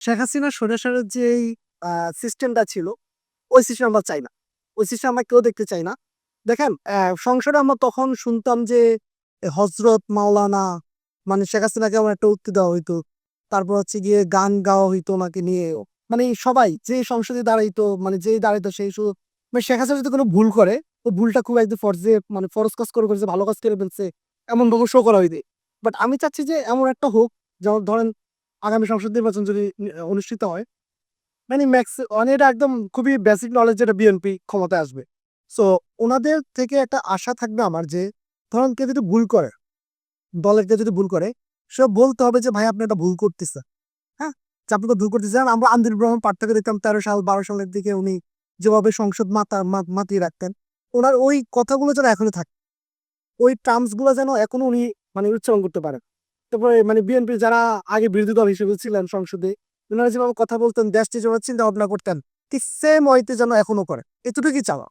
শেখ হাসিনার স্বৈরাচারের যেই সিস্টেমটা ছিল, ওই সিস্টেম আমরা চাই না। ওই সিস্টেম আমরা কেউ দেখতে চাই না। দেখেন সংসদে আমরা তখন শুনতাম যে হযরত মাওলানা মানে শেখ হাসিনাকে আমার একটা উক্তি দেওয়া হইতো। তারপর হচ্ছে গিয়ে গান গাওয়া হইতো ওনাকে নিয়ে। মানে সবাই যে সংসদে দাঁড়াইতো মানে যেই দাঁড়াইতো সেই শুধু মানে শেখ হাসিনা যদি কোনো ভুল করে, ও ভুলটা খুব একদম ফরজে মানে ফরজ কাজ করে ফেলছে, ভালো কাজ করে ফেলছে, এমনভাবে শো করা হইবে। বাট আমি চাচ্ছি যে এমন একটা হোক, যেমন ধরেন আগামী সংসদ নির্বাচন যদি অনুষ্ঠিত হয়, মানে মানে এটা একদম খুবই বেসিক নলেজ, যেটা বিএনপি ক্ষমতায় আসবে। সো ওনাদের থেকে একটা আশা থাকবে আমার যে, ধরেন কেউ যদি ভুল করে, দলের কেউ যদি ভুল করে, সে বলতে হবে যে ভাই আপনি এটা ভুল করতেছেন। হ্যাঁ? যে আপনি তো ভুল করতেছেন। আমরা আন্দির রহমান পার্থক্য দেখতাম 13 সাল 12 সালের দিকে উনি যেভাবে সংসদ মাতিয়ে রাখতেন। ওনার ওই কথাগুলো যেন এখনো থাকে। ওই টার্মস গুলো যেন এখনো উনি মানে উচ্চারণ করতে পারেন। তারপরে মানে বিএনপি যারা আগে বিরোধী দল হিসেবে ছিলেন সংসদে, উনারা যেভাবে কথা বলতেন, দেশটি যেভাবে চিন্তা ভাবনা করতেন, ঠিক সেম ওয়েতে যেন এখনো করে। এতটুকুই চাওয়া।